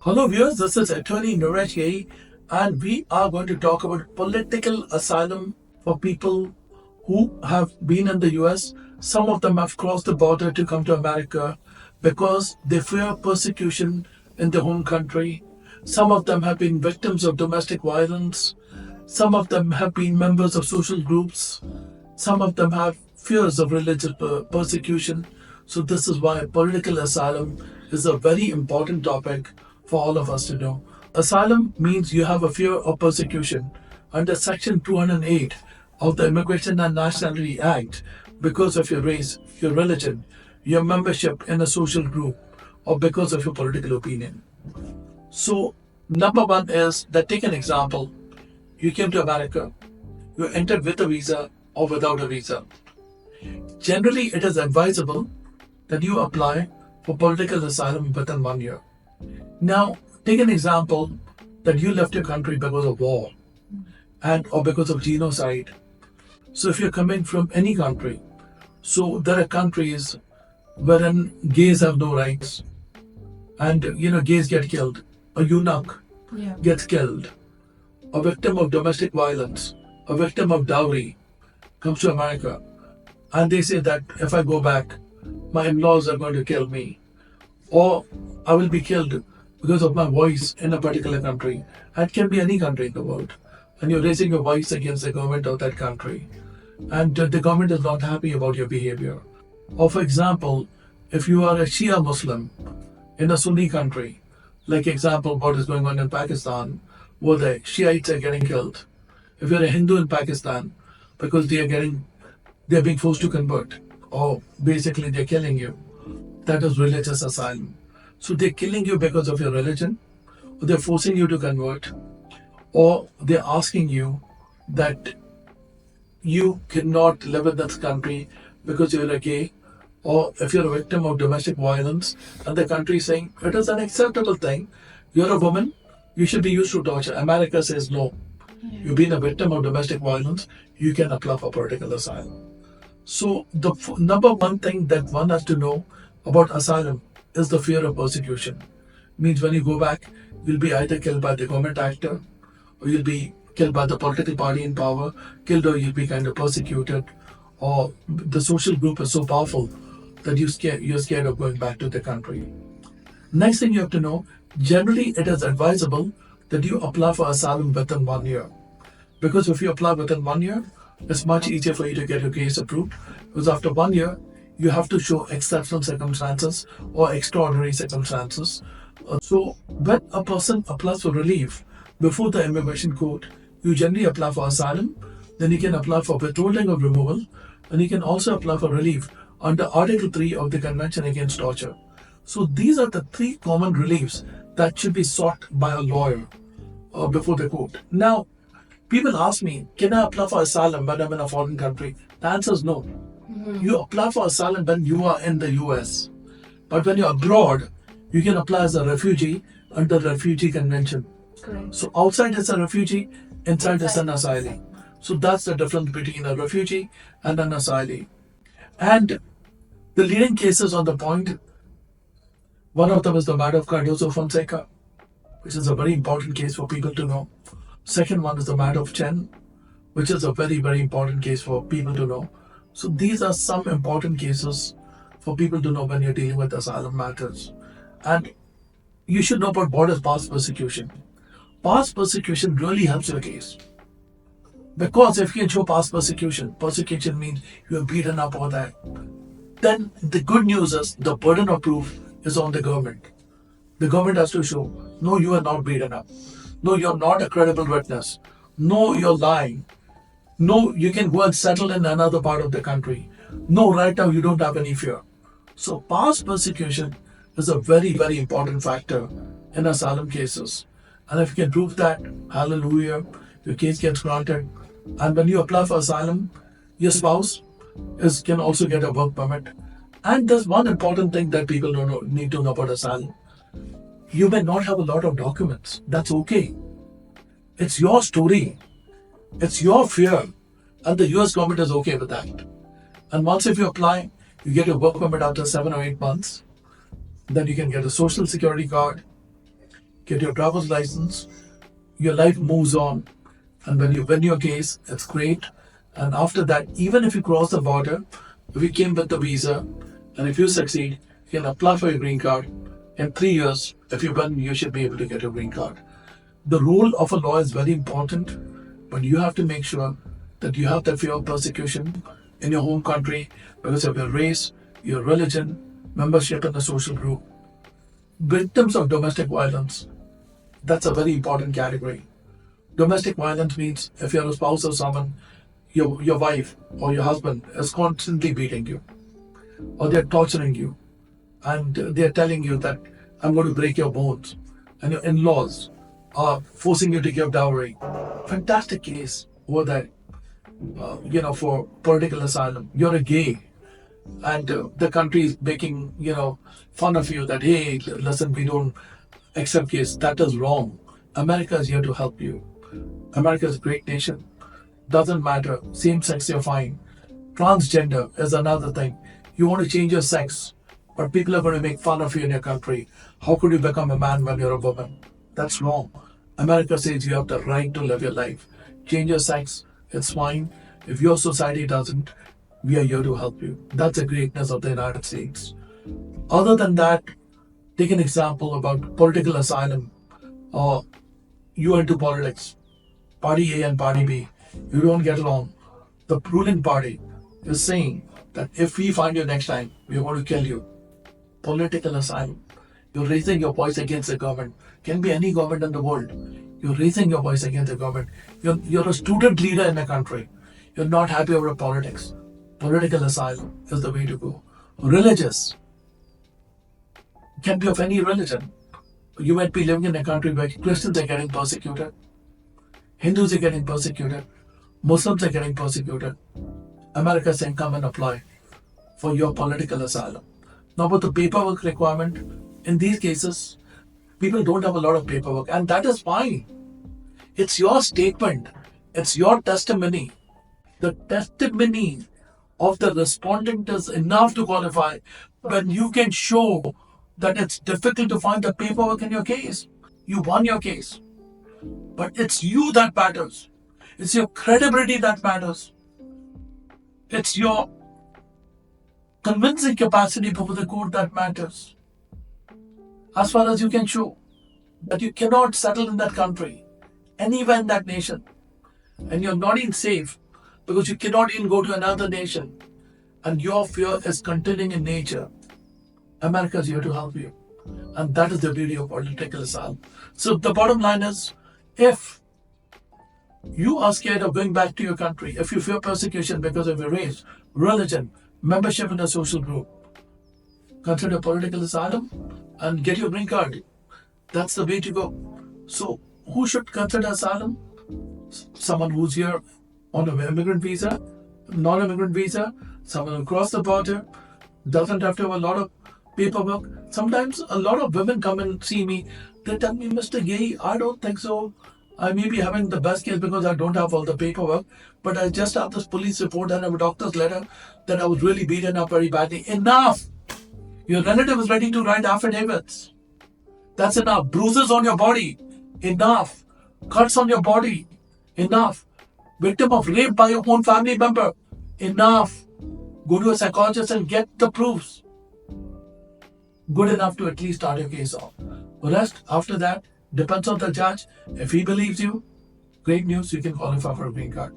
Hello viewers, this is Attorney Naresh Gehi, and we are going to talk about political asylum for people who have been in the US. Some of them have crossed the border to come to America because they fear persecution in their home country. Some of them have been victims of domestic violence. Some of them have been members of social groups. Some of them have fears of religious persecution. So, this is why political asylum is a very important topic for all of us to know. Asylum means you have a fear of persecution under Section 208 of the Immigration and Nationality Act because of your race, your religion, your membership in a social group, or because of your political opinion. So, number one is that take an example. You came to America, you entered with a visa or without a visa. Generally, it is advisable that you apply for political asylum within 1 year. Now, take an example that you left your country because of war and or because of genocide. So if you're coming from any country, so there are countries wherein gays have no rights and gays get killed. A eunuch gets killed. A victim of domestic violence, a victim of dowry comes to America and they say that if I go back, my in-laws are going to kill me or I will be killed because of my voice in a particular country. It can be any country in the world. And you're raising your voice against the government of that country. And the government is not happy about your behavior. Or for example, if you are a Shia Muslim in a Sunni country, like example what is going on in Pakistan, where the Shiites are getting killed. If you're a Hindu in Pakistan, because they're being forced to convert, or basically they're killing you. That is religious asylum. So they're killing you because of your religion, or they're forcing you to convert, or they're asking you that you cannot live in this country because you're a gay, or if you're a victim of domestic violence, and the country is saying it is an acceptable thing, you're a woman, you should be used to torture. America says no. You've been a victim of domestic violence, you can apply for political asylum. So the number one thing that one has to know about asylum is the fear of persecution. Means when you go back, you'll be either killed by the government actor, or you'll be killed by the political party in power, killed or you'll be kind of persecuted, or the social group is so powerful that you're scared of going back to the country. Next thing you have to know, generally it is advisable that you apply for asylum within 1 year. Because if you apply within 1 year, it's much easier for you to get your case approved. Because after 1 year, you have to show exceptional circumstances or extraordinary circumstances. So when a person applies for relief before the immigration court, you generally apply for asylum, then you can apply for withholding of removal, and you can also apply for relief under Article 3 of the Convention Against Torture. So these are the three common reliefs that should be sought by a lawyer before the court. Now, people ask me, can I apply for asylum when I'm in a foreign country? The answer is no. You apply for asylum when you are in the US. But when you're abroad, you can apply as a refugee under the Refugee Convention. Correct. So outside is a refugee, inside is an asylee. So that's the difference between a refugee and an asylee. And the leading cases on the point, one of them is the matter of Cardozo Fonseca, which is a very important case for people to know. Second one is the matter of Chen, which is a very, very important case for people to know. So these are some important cases for people to know when you're dealing with asylum matters. And you should know about what is past persecution. Past persecution really helps your case. Because if you can show past persecution, persecution means you are beaten up or that, then the good news is the burden of proof is on the government. The government has to show, no, you are not beaten up. No, you're not a credible witness. No, you're lying. No, you can go and settle in another part of the country. No, right now you don't have any fear. So past persecution is a very, very important factor in asylum cases. And if you can prove that, hallelujah, your case gets granted. And when you apply for asylum, your spouse can also get a work permit. And there's one important thing that people don't need to know about asylum. You may not have a lot of documents. That's okay. It's your story. It's your fear. And the US government is okay with that. And once if you apply, you get your work permit after 7 or 8 months. Then you can get a social security card. get your driver's license, your life moves on. And when you win your case, it's great. And after that, even if you cross the border, if you came with the visa, and if you succeed, you can apply for your green card. In 3 years, if you win, you should be able to get your green card. The role of a lawyer is very important, but you have to make sure that you have the fear of persecution in your home country because of your race, your religion, membership in a social group. Victims of domestic violence, that's a very important category. Domestic violence means if you're a spouse of someone, your wife or your husband is constantly beating you, or they're torturing you, and they're telling you that I'm going to break your bones, and your in-laws are forcing you to give dowry. Fantastic case over there, for political asylum. You're a gay, and the country is making, fun of you that, hey, listen, we don't accept case. That is wrong. America is here to help you. America is a great nation. Doesn't matter. Same sex, you're fine. Transgender is another thing. You want to change your sex, but people are going to make fun of you in your country. How could you become a man when you're a woman? That's wrong. America says you have the right to live your life. Change your sex, it's fine. If your society doesn't, we are here to help you. That's the greatness of the United States. Other than that, take an example about political asylum. You are into politics. Party A and Party B. You don't get along. The ruling party is saying that if we find you next time, we are going to kill you. Political asylum. You're raising your voice against the government. Can be any government in the world. You're raising your voice against the government. You're a student leader in a country. You're not happy over politics. Political asylum is the way to go. Religious. Can be of any religion. You might be living in a country where Christians are getting persecuted, Hindus are getting persecuted, Muslims are getting persecuted. America is saying come and apply for your political asylum. Now, about the paperwork requirement, in these cases, people don't have a lot of paperwork, and that is fine. It's your statement, it's your testimony. The testimony of the respondent is enough to qualify when you can show that it's difficult to find the paperwork in your case. You won your case. But it's you that matters. It's your credibility that matters. It's your convincing capacity before the court that matters. As far as you can show that you cannot settle in that country, anywhere in that nation, and you're not even safe because you cannot even go to another nation, and your fear is continuing in nature, America is here to help you. And that is the beauty of political asylum. So the bottom line is, if you are scared of going back to your country, if you fear persecution because of your race, religion, membership in a social group, consider political asylum and get your green card. That's the way to go. So who should consider asylum? Someone who's here on an immigrant visa, non-immigrant visa, someone who crossed the border, doesn't have to have a lot of paperwork. Sometimes a lot of women come and see me. They tell me, Mr. Gehi, I don't think so. I may be having the best case because I don't have all the paperwork, but I just have this police report and a doctor's letter that I was really beaten up very badly. Enough! Your relative is ready to write affidavits. That's enough. Bruises on your body. Enough. Cuts on your body. Enough. Victim of rape by your own family member. Enough. Go to a psychologist and get the proofs. Good enough to at least start your case off. The rest, after that, depends on the judge. If he believes you, great news, you can qualify for a green card.